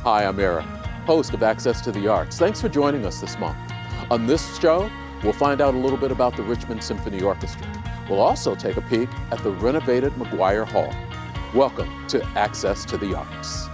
Hi, I'm Eric, host of Access to the Arts. Thanks for joining us this month. On this show, we'll find out a little bit about the Richmond Symphony Orchestra. We'll also take a peek at the renovated McGuire Hall. Welcome to Access to the Arts.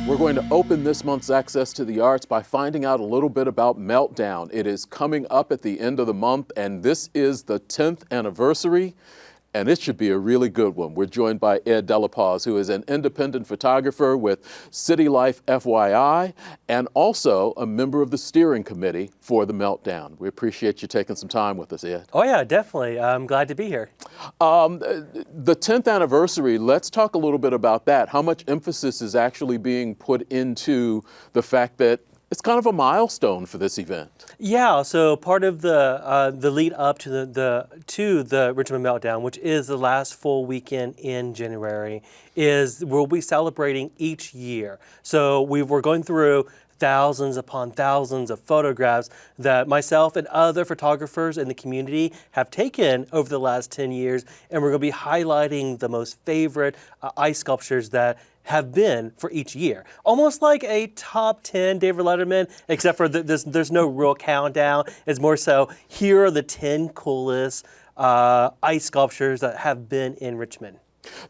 We're going to open this month's Access to the Arts by finding out a little bit about Meltdown. It is coming up at the end of the month, and this is the 10th anniversary, and it should be a really good one. We're joined by Ed DeLaPaz, who is an independent photographer with City Life FYI, and also a member of the steering committee for the Meltdown. We appreciate you taking some time with us, Ed. Oh yeah, definitely. I'm glad to be here. The 10th anniversary, let's talk a little bit about that. How much emphasis is actually being put into the fact that it's kind of a milestone for this event? Yeah, so part of the lead up to the Richmond Meltdown, which is the last full weekend in January, is we'll be celebrating each year. So we're going through thousands upon thousands of photographs that myself and other photographers in the community have taken over the last 10 years, and we're going to be highlighting the most favorite ice sculptures that have been for each year. Almost like a top 10 David Letterman, except for there's no real countdown. It's more so, here are the 10 coolest ice sculptures that have been in Richmond.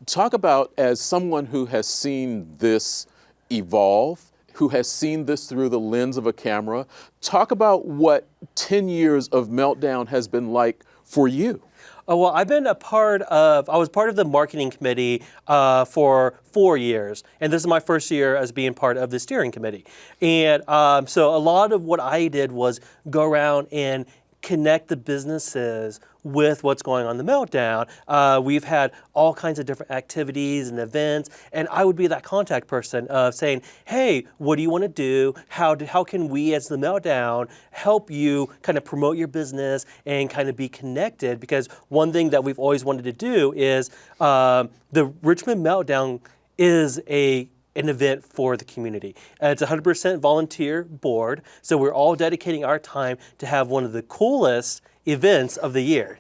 Talk about, as someone who has seen this evolve, who has seen this through the lens of a camera, talk about what 10 years of Meltdown has been like for you. Oh, well, I was part of the marketing committee for 4 years, and this is my first year as being part of the steering committee. And so a lot of what I did was go around and connect the businesses with what's going on in the Meltdown. We've had all kinds of different activities and events, and I would be that contact person of saying, hey, what do you want to do? How can we as the Meltdown help you kind of promote your business and kind of be connected? Because one thing that we've always wanted to do is the Richmond Meltdown is an event for the community. It's 100% volunteer board, so we're all dedicating our time to have one of the coolest events of the year.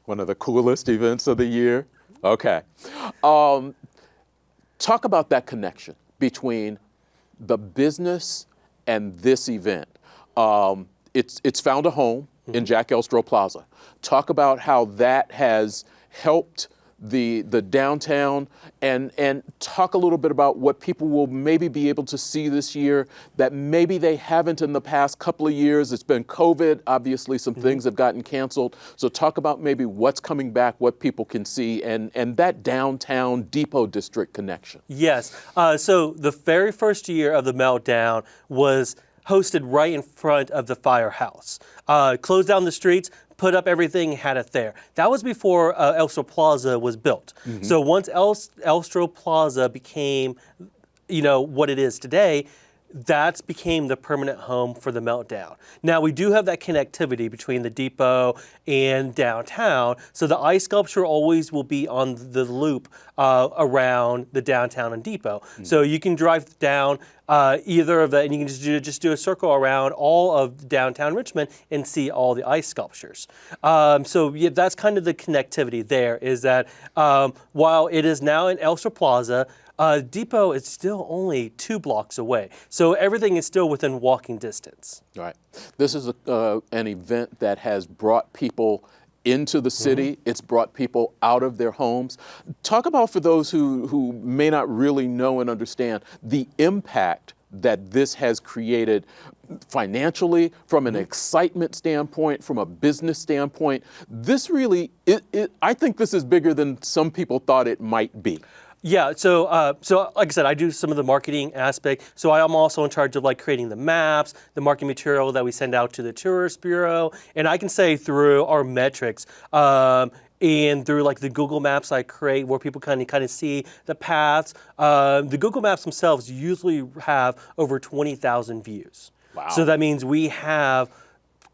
One of the coolest events of the year? Okay. Talk about that connection between the business and this event. It's found a home in Jack Elstro Plaza. Talk about how that has helped the downtown, and talk a little bit about what people will maybe be able to see this year that maybe they haven't in the past couple of years. It's been COVID, obviously some things have gotten canceled. So talk about maybe what's coming back, what people can see, and that downtown Depot District connection. Yes, so the very first year of the Meltdown was hosted right in front of the firehouse. Closed down the streets, put up everything, had it there. That was before Elstro Plaza was built. So once Elstro Plaza became, what it is today, that became the permanent home for the Meltdown. Now, we do have that connectivity between the depot and downtown, so the ice sculpture always will be on the loop around the downtown and depot. So you can drive down either of that, and you can just do a circle around all of downtown Richmond and see all the ice sculptures. So yeah, that's kind of the connectivity there, is that while it is now in Elstro Plaza, Depot is still only 2 blocks away, so everything is still within walking distance. Right. This is an event that has brought people into the city. It's brought people out of their homes. Talk about, for those who may not really know and understand, the impact that this has created financially, from an excitement standpoint, from a business standpoint. This really, I think this is bigger than some people thought it might be. Yeah, so like I said, I do some of the marketing aspect. So I am also in charge of creating the maps, the marketing material that we send out to the tourist bureau. And I can say through our metrics, and through like the Google Maps I create where people kind of see the paths. The Google Maps themselves usually have over 20,000 views. Wow. So that means we have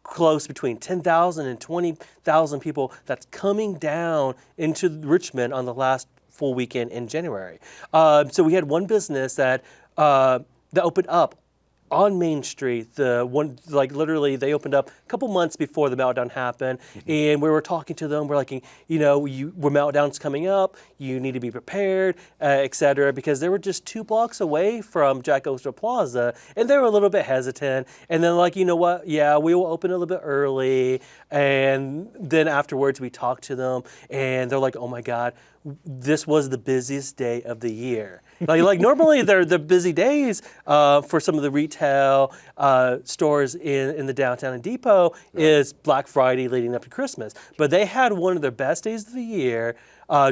close between 10,000 and 20,000 people that's coming down into Richmond on the last full weekend in January. So we had one business that opened up on Main Street. The one, like literally, they opened up a couple months before the meltdown happened, and we were talking to them. We're like, we're meltdown's coming up. You need to be prepared, et cetera, because they were just 2 blocks away from Jack Oster Plaza, and they were a little bit hesitant. And then like, you know what? Yeah, we will open a little bit early. And then afterwards, we talked to them, and they're like, oh my God, this was the busiest day of the year. Like normally they're the busy days for some of the retail stores in the downtown and depot is Black Friday leading up to Christmas. But they had one of their best days of the year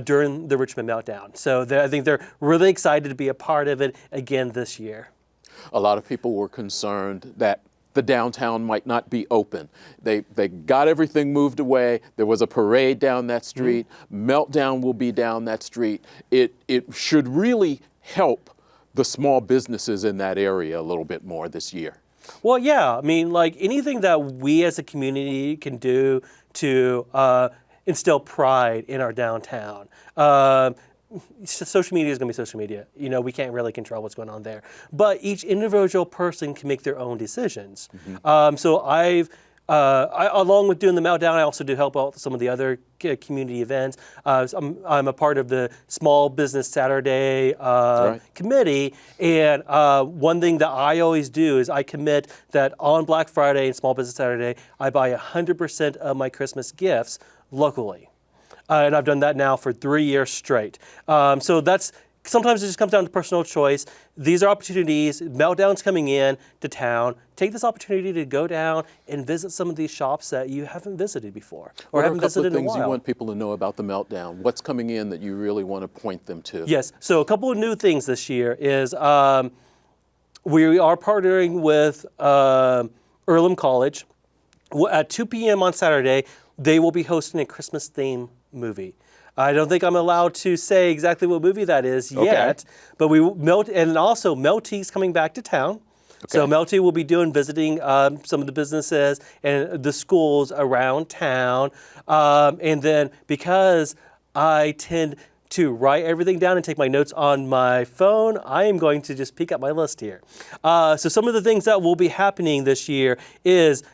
during the Richmond Meltdown. So I think they're really excited to be a part of it again this year. A lot of people were concerned that the downtown might not be open. They got everything moved away. There was a parade down that street. Meltdown will be down that street. It should really help the small businesses in that area a little bit more this year. Well, yeah. I mean, like anything that we as a community can do to instill pride in our downtown. Social media is going to be social media. We can't really control what's going on there. But each individual person can make their own decisions. So I, along with doing the Meltdown, I also do help out some of the other community events. I'm a part of the Small Business Saturday committee. And one thing that I always do is I commit that on Black Friday and Small Business Saturday, I buy 100% of my Christmas gifts locally. And I've done that now for 3 years straight. So sometimes it just comes down to personal choice. These are opportunities. Meltdown's coming in to town. Take this opportunity to go down and visit some of these shops that you haven't visited before or haven't visited in a while. What are a couple of things you want people to know about the Meltdown? What's coming in that you really want to point them to? Yes. So a couple of new things this year is we are partnering with Earlham College. At 2 p.m. on Saturday, they will be hosting a Christmas theme movie. I don't think I'm allowed to say exactly what movie that is yet, but and also Melty's coming back to town. Okay. So Melty will be visiting some of the businesses and the schools around town. And then because I tend to write everything down and take my notes on my phone, I am going to just peek at my list here. So some of the things that will be happening this year is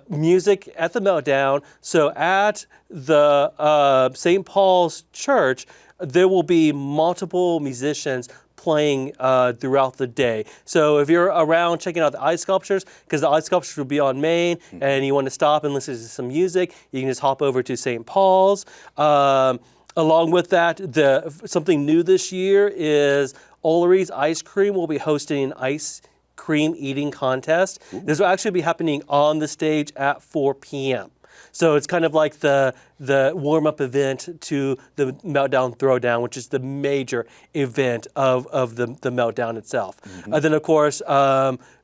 music at the Meltdown. So at the St. Paul's Church, there will be multiple musicians playing throughout the day. So if you're around checking out the ice sculptures, because the ice sculptures will be on Main, and you want to stop and listen to some music, you can just hop over to St. Paul's. Along with that, something new this year is Olery's Ice Cream will be hosting an ice cream eating contest. Ooh. This will actually be happening on the stage at 4 p.m. So it's kind of like the warm-up event to the Meltdown Throwdown, which is the major event of the Meltdown itself. And then, of course,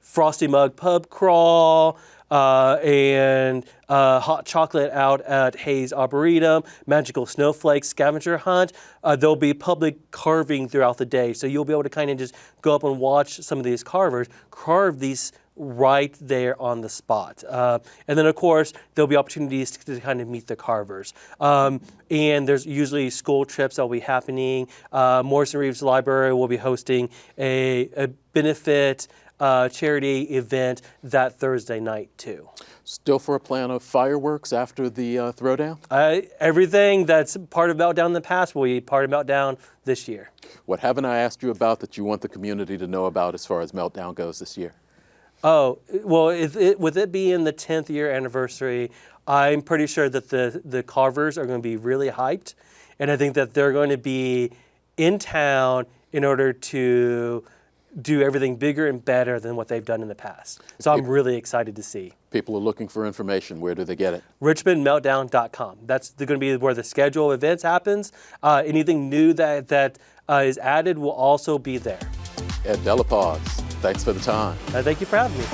Frosty Mug Pub Crawl, and hot chocolate out at Hayes Arboretum, magical snowflakes scavenger hunt. There'll be public carving throughout the day, so you'll be able to kind of just go up and watch some of these carvers carve these right there on the spot. And then, of course, there'll be opportunities to kind of meet the carvers. And there's usually school trips that will be happening. Morrison Reeves Library will be hosting a benefit charity event that Thursday night, too. Still for a plan of fireworks after the throwdown? Everything that's part of Meltdown in the past will be part of Meltdown this year. What haven't I asked you about that you want the community to know about as far as Meltdown goes this year? Oh, well, with it being the 10th year anniversary, I'm pretty sure that the carvers are going to be really hyped. And I think that they're going to be in town in order to do everything bigger and better than what they've done in the past. So I'm really excited to see. People are looking for information. Where do they get it? RichmondMeltdown.com. That's going to be where the schedule of events happens. Anything new that is added will also be there. Ed DeLaPaz, thanks for the time. Thank you for having me.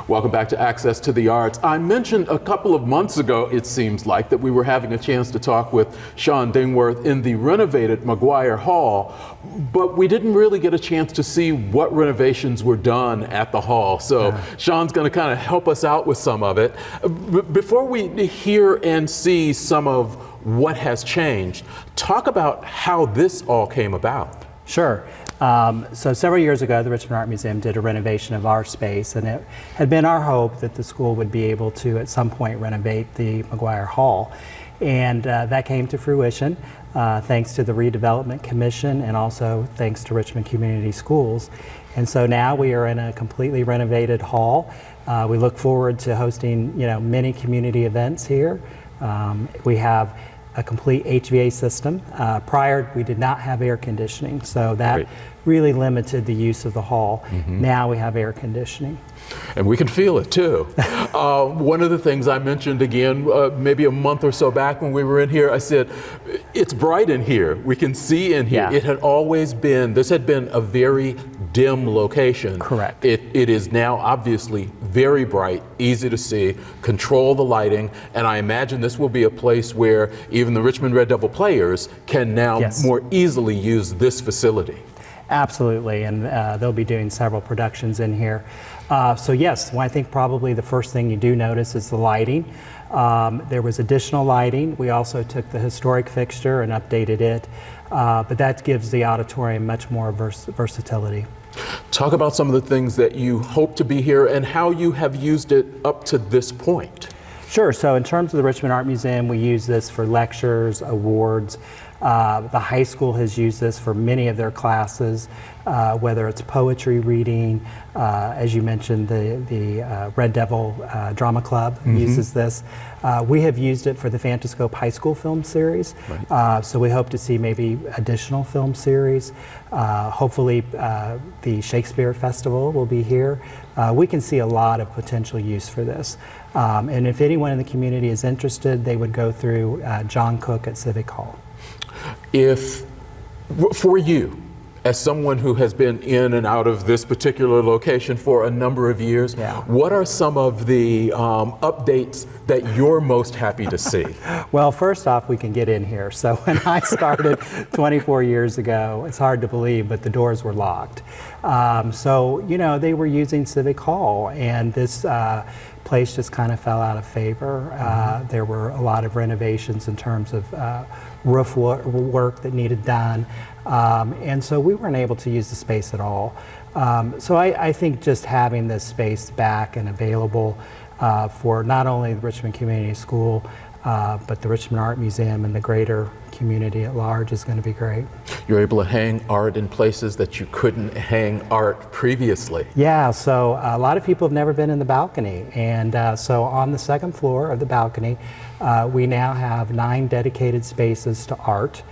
Welcome back to Access to the Arts. I mentioned a couple of months ago, it seems like, that we were having a chance to talk with Shaun Dingwerth in the renovated McGuire Hall, but we didn't really get a chance to see what renovations were done at the hall. So Shaun's going to kind of help us out with some of it. Before we hear and see some of what has changed, talk about how this all came about. Sure. So several years ago, the Richmond Art Museum did a renovation of our space, and it had been our hope that the school would be able to at some point renovate the McGuire Hall. And that came to fruition thanks to the Redevelopment Commission and also thanks to Richmond Community Schools. And so now we are in a completely renovated hall. We look forward to hosting, many community events here. We have a complete HVAC system. Prior, we did not have air conditioning, so that really limited the use of the hall. Now we have air conditioning. And we can feel it too. One of the things I mentioned again, maybe a month or so back when we were in here, I said, it's bright in here. We can see in here. It had always been, this had been a very dim location. Correct. It is now obviously very bright, easy to see, control the lighting, and I imagine this will be a place where even the Richmond Red Devil players can now more easily use this facility. Absolutely, and they'll be doing several productions in here. So yes, well, I think probably the first thing you do notice is the lighting. There was additional lighting. We also took the historic fixture and updated it, but that gives the auditorium much more versatility. Talk about some of the things that you hope to be here and how you have used it up to this point. Sure, so in terms of the Richmond Art Museum, we use this for lectures, awards. The high school has used this for many of their classes, whether it's poetry reading, as you mentioned, the Red Devil Drama Club uses this. We have used it for the Fantascope High School film series, so we hope to see maybe additional film series. Hopefully the Shakespeare Festival will be here. We can see a lot of potential use for this. And if anyone in the community is interested, they would go through John Cook at Civic Hall. For you, as someone who has been in and out of this particular location for a number of years, what are some of the updates that you're most happy to see? Well, first off, we can get in here. So when I started 24 years ago, it's hard to believe, but the doors were locked. So, they were using Civic Hall, and this place just kind of fell out of favor. There were a lot of renovations in terms of roof work that needed done. And so we weren't able to use the space at all. So I think just having this space back and available for not only the Richmond Community School, but the Richmond Art Museum and the greater community at large is going to be great. You're able to hang art in places that you couldn't hang art previously. Yeah, so a lot of people have never been in the balcony, and so on the second floor of the balcony, we now have 9 dedicated spaces to art.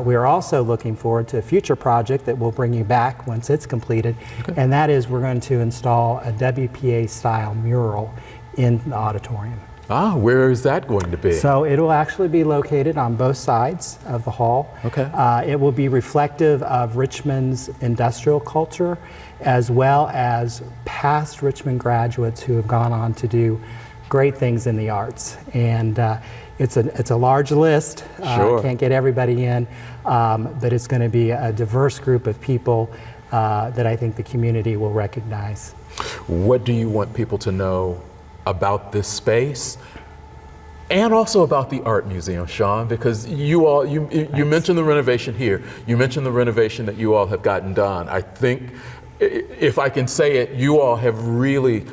We are also looking forward to a future project that we'll bring you back once it's completed, and that is we're going to install a WPA-style mural in the auditorium. Where is that going to be? So it will actually be located on both sides of the hall. It will be reflective of Richmond's industrial culture, as well as past Richmond graduates who have gone on to do great things in the arts. And it's a large list. Can't get everybody in, but it's going to be a diverse group of people that I think the community will recognize. What do you want people to know about this space and also about the Art Museum, Shaun? Because you mentioned the renovation here. You mentioned the renovation that you all have gotten done. I think, if I can say it, you all have really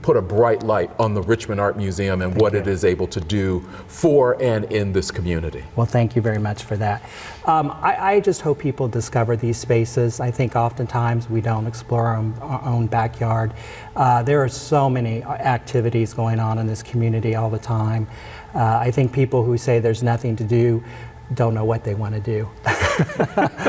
put a bright light on the Richmond Art Museum and what it is able to do for and in this community. Well, thank you very much for that. I just hope people discover these spaces. I think oftentimes we don't explore our own backyard. There are so many activities going on in this community all the time. I think people who say there's nothing to do don't know what they want to do.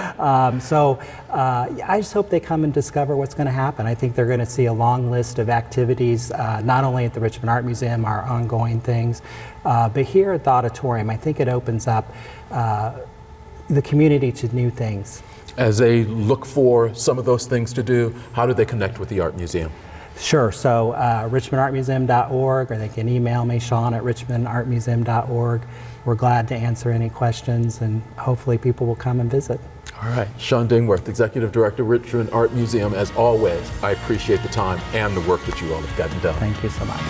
I just hope they come and discover what's going to happen. I think they're going to see a long list of activities, not only at the Richmond Art Museum, our ongoing things, but here at the auditorium. I think it opens up the community to new things. As they look for some of those things to do, how do they connect with the Art Museum? Sure. So richmondartmuseum.org, or they can email me, Shaun at richmondartmuseum.org. We're glad to answer any questions, and hopefully people will come and visit. All right. Shaun Dingwerth, Executive Director, Richmond Art Museum. As always, I appreciate the time and the work that you all have gotten done. Thank you so much.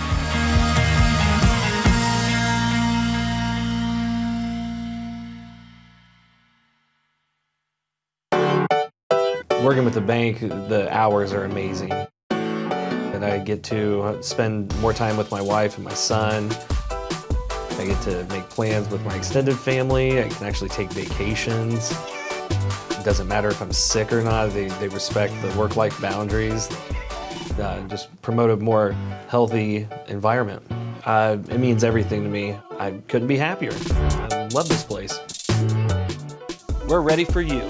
Working with the bank, the hours are amazing. And I get to spend more time with my wife and my son. I get to make plans with my extended family. I can actually take vacations. It doesn't matter if I'm sick or not. They respect the work-life boundaries. Just promote a more healthy environment. It means everything to me. I couldn't be happier. I love this place. We're ready for you.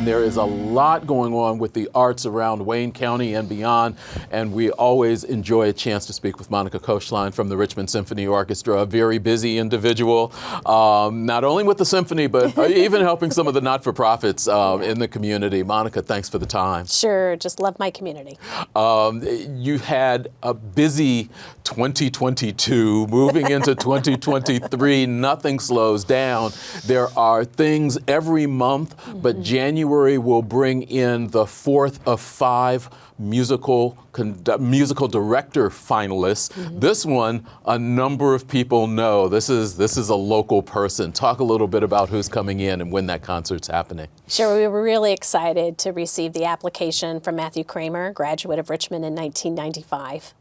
There is a lot going on with the arts around Wayne County and beyond, and we always enjoy a chance to speak with Monica Koechlein from the Richmond Symphony Orchestra, a very busy individual, not only with the symphony, but even helping some of the not-for-profits in the community. Monica, thanks for the time. Sure, just love my community. You had a busy 2022, moving into 2023, nothing slows down. There are things every month, but January will bring in the fourth of 5 musical director finalists. This one, a number of people know. This is a local person. Talk a little bit about who's coming in and when that concert's happening. Sure, we were really excited to receive the application from Matthew Kramer, graduate of Richmond in 1995,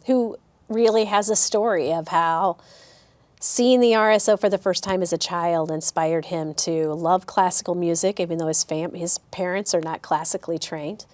who really has a story of how seeing the RSO for the first time as a child inspired him to love classical music, even though his parents are not classically trained.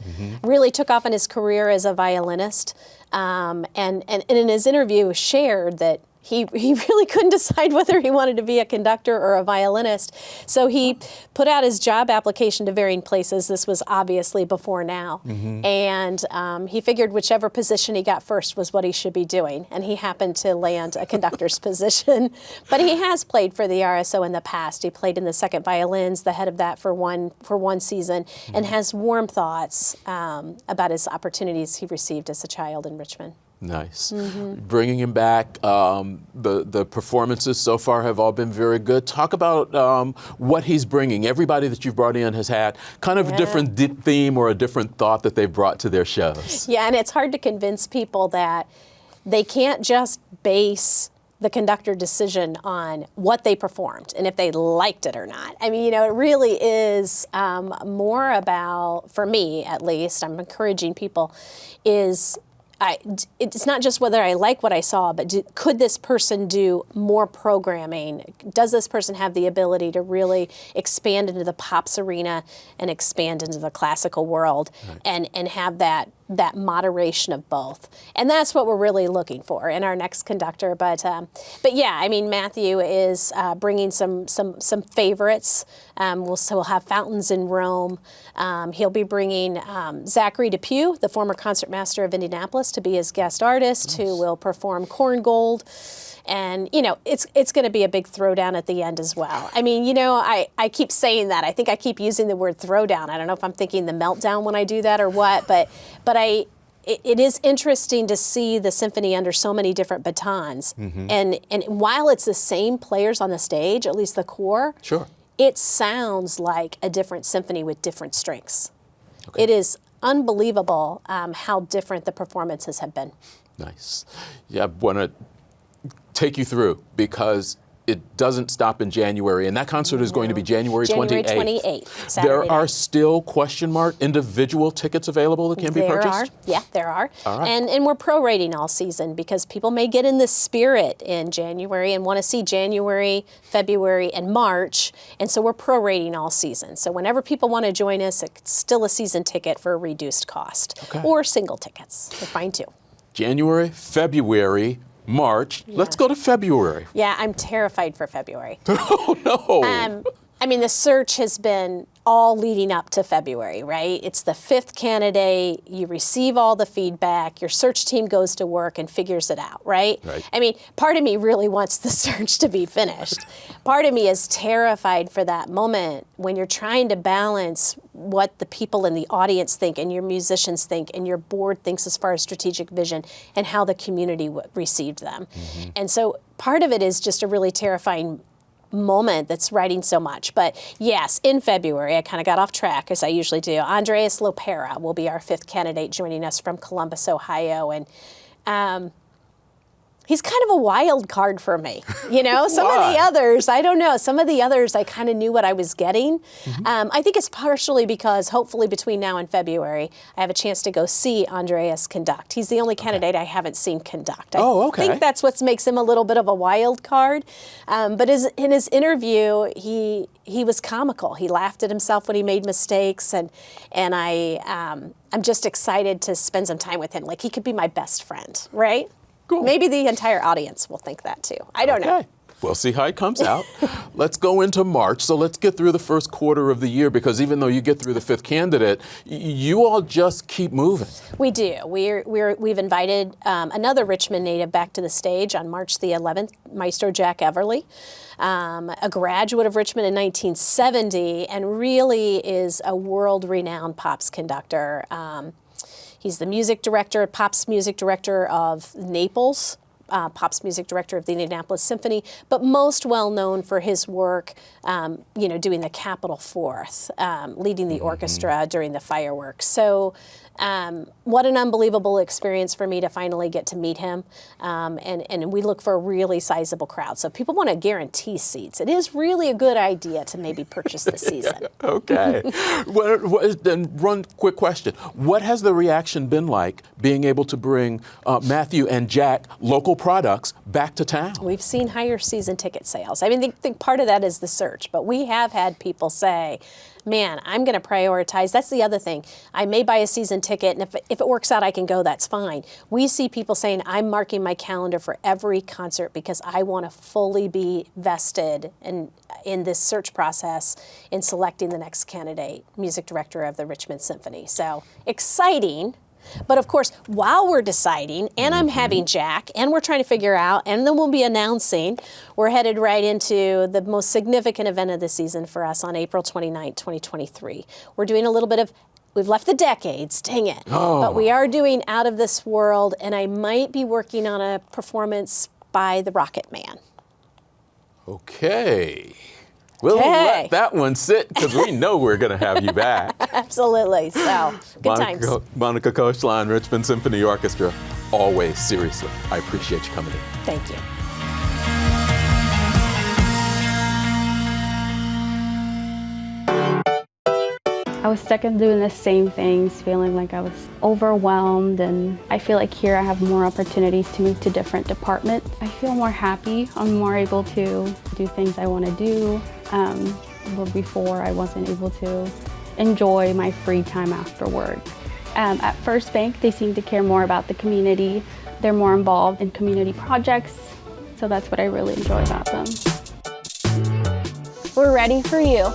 Really took off in his career as a violinist, and in his interview shared that he really couldn't decide whether he wanted to be a conductor or a violinist. So he put out his job application to varying places. This was obviously before now. And he figured whichever position he got first was what he should be doing. And he happened to land a conductor's position. But he has played for the RSO in the past. He played in the second violins, the head of that for one season, and has warm thoughts about his opportunities he received as a child in Richmond. Nice. Bringing him back, the performances so far have all been very good. Talk about what he's bringing. Everybody that you've brought in has had kind of a different theme or a different thought that they've brought to their shows. Yeah, and it's hard to convince people that they can't just base the conductor decision on what they performed and if they liked it or not. I mean, it really is more about, for me at least, I'm encouraging people, it's not just whether I like what I saw, but could this person do more programming? Does this person have the ability to really expand into the pops arena and expand into the classical world, and have that moderation of both? And that's what we're really looking for in our next conductor. But yeah, I mean, Matthew is bringing some favorites. We'll have Fountains in Rome. He'll be bringing Zachary Depew, the former concertmaster of Indianapolis, to be his guest artist, who will perform Corn Gold. And, it's going to be a big throwdown at the end as well. I mean, I keep saying that. I think I keep using the word throwdown. I don't know if I'm thinking the meltdown when I do that or what, but it is interesting to see the symphony under so many different batons. And while it's the same players on the stage, at least the core, it sounds like a different symphony with different strengths. It is unbelievable how different the performances have been. Nice. Yeah, I want to take you through, because it doesn't stop in January, and that concert is going to be January 28th. January 28th, Saturday There are night. still individual tickets available that can be purchased? There are. All right. And we're prorating all season, because people may get in the spirit in January and want to see January, February, and March, and so we're prorating all season. So whenever people want to join us, it's still a season ticket for a reduced cost, or single tickets. We're fine too. January, February, March. Let's go to February. Yeah, I'm terrified for February. Oh, no. I mean, the search has been all leading up to February, right? It's the 5th candidate, you receive all the feedback, your search team goes to work and figures it out, right? I mean, part of me really wants the search to be finished. Part of me is terrified for that moment when you're trying to balance what the people in the audience think and your musicians think and your board thinks as far as strategic vision and how the community received them. And so part of it is just a really terrifying moment that's writing so much. But yes, in February, I kind of got off track, as I usually do. Andreas Lopera will be our 5th candidate joining us from Columbus, Ohio. And he's kind of a wild card for me. You know, some of the others, I don't know. Some of the others, I kind of knew what I was getting. I think it's partially because hopefully between now and February, I have a chance to go see Andreas conduct. He's the only candidate I haven't seen conduct. I think that's what makes him a little bit of a wild card. But in his interview, he was comical. He laughed at himself when he made mistakes, and I'm just excited to spend some time with him. Like, he could be my best friend, right? Cool. Maybe the entire audience will think that too. I don't know. We'll see how it comes out. Let's go into March. So let's get through the first quarter of the year, because even though you get through the 5th candidate, you all just keep moving. We do. We've invited another Richmond native back to the stage on March the 11th, Maestro Jack Everly, a graduate of Richmond in 1970, and really is a world-renowned pops conductor. He's the music director, pops music director of Naples, pops music director of the Indianapolis Symphony, but most well known for his work, doing the Capitol Fourth, leading the orchestra during the fireworks. So what an unbelievable experience for me to finally get to meet him. And we look for a really sizable crowd. So if people want to guarantee seats, it is really a good idea to maybe purchase the season. Okay. Then one quick question. What has the reaction been like being able to bring Matthew and Jack local products back to town? We've seen higher season ticket sales. I mean, I think part of that is the search, but we have had people say, man, I'm going to prioritize. That's the other thing. I may buy a season ticket, and if it works out, I can go. That's fine. We see people saying, I'm marking my calendar for every concert because I want to fully be vested in this search process in selecting the next candidate, music director of the Richmond Symphony. So exciting. But of course, while we're deciding, and I'm having Jack, and we're trying to figure out, and then we'll be announcing, we're headed right into the most significant event of the season for us on April 29, 2023. We're doing a little bit of, we've left the decades, dang it. But we are doing Out of This World, and I might be working on a performance by the Rocket Man. Okay. We'll let that one sit, because we know we're going to have you back. Absolutely. So, good times. Monica Koechlein, Richmond Symphony Orchestra. Always, seriously, I appreciate you coming in. Thank you. I was stuck in doing the same things, feeling like I was overwhelmed, and I feel like here I have more opportunities to move to different departments. I feel more happy. I'm more able to do things I want to do, where before I wasn't able to enjoy my free time after work. At First Bank, they seem to care more about the community. They're more involved in community projects, so that's what I really enjoy about them. We're ready for you.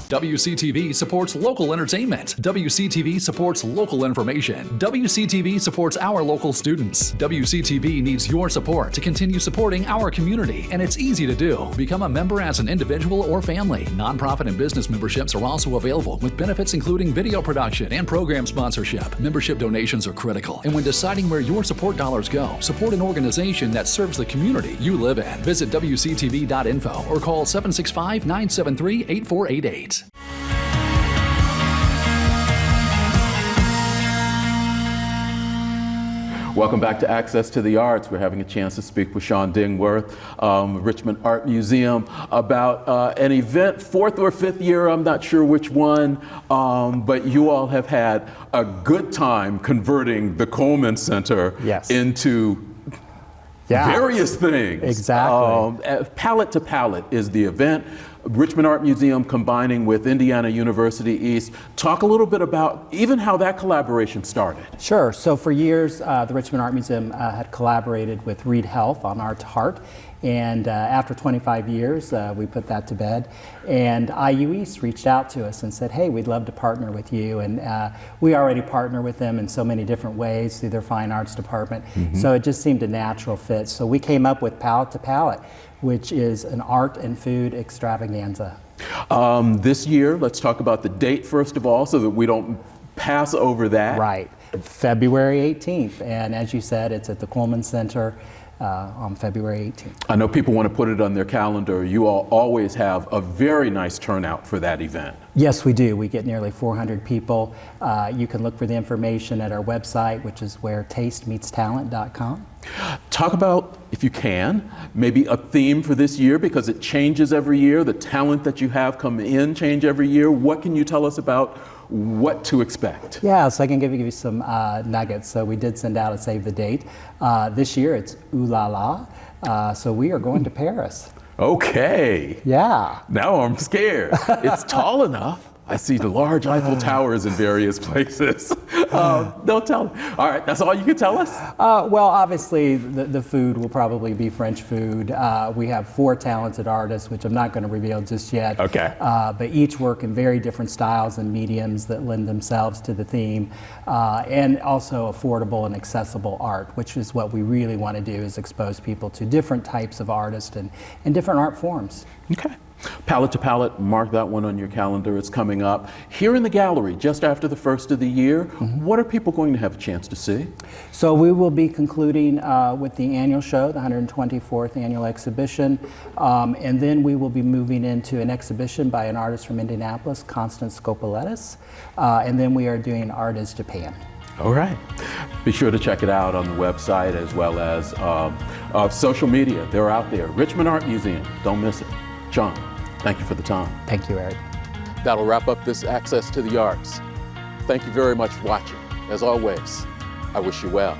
WCTV supports local entertainment. WCTV supports local information. WCTV supports our local students. WCTV needs your support to continue supporting our community, and it's easy to do. Become a member as an individual or family. Nonprofit and business memberships are also available, with benefits including video production and program sponsorship. Membership donations are critical, and when deciding where your support dollars go, support an organization that serves the community you live in. Visit WCTV.info or call 765-973-8488. Welcome back to Access to the Arts. We're having a chance to speak with Shaun Dingwerth, Richmond Art Museum, about an event, 4th or 5th year, I'm not sure which one, but you all have had a good time converting the Coleman Center into various things. Exactly. Palette to Palette is the event. Richmond Art Museum combining with Indiana University East. Talk a little bit about even how that collaboration started. Sure. So for years, the Richmond Art Museum had collaborated with Reed Health on Art to Heart. And after 25 years, we put that to bed. And IU East reached out to us and said, hey, we'd love to partner with you. And we already partner with them in so many different ways through their fine arts department. So it just seemed a natural fit. So we came up with Palate to Palate, which is an art and food extravaganza. This year, let's talk about the date first of all, so that we don't pass over that. Right, February 18th. And as you said, it's at the Coleman Center on February 18th. I know people want to put it on their calendar. You all always have a very nice turnout for that event. Yes, we do. We get nearly 400 people. You can look for the information at our website, which is whereTasteMeetsTalent.com. Talk about, if you can, maybe a theme for this year, because it changes every year. The talent that you have come in change every year. What can you tell us about what to expect? Yeah, so I can give you some nuggets. So we did send out a save the date. This year it's Ooh La La. So we are going to Paris. Okay. Yeah. Now I'm scared. It's tall enough. I see the large Eiffel Towers in various places. Don't tell me. All right, that's all you can tell us? Well, obviously, the food will probably be French food. We have 4 talented artists, which I'm not going to reveal just yet. Okay. But each work in very different styles and mediums that lend themselves to the theme, and also affordable and accessible art, which is what we really want to do, is expose people to different types of artists and different art forms. Okay. Palate to Palate, mark that one on your calendar. It's coming up. Here in the gallery, just after the first of the year, what are people going to have a chance to see? So we will be concluding with the annual show, the 124th annual exhibition, and then we will be moving into an exhibition by an artist from Indianapolis, Constance Scopoletis, and then we are doing Art is Japan. All right. Be sure to check it out on the website as well as social media. They're out there. Richmond Art Museum. Don't miss it. Shaun, thank you for the time. Thank you, Eric. That'll wrap up this Access to the Arts. Thank you very much for watching. As always, I wish you well.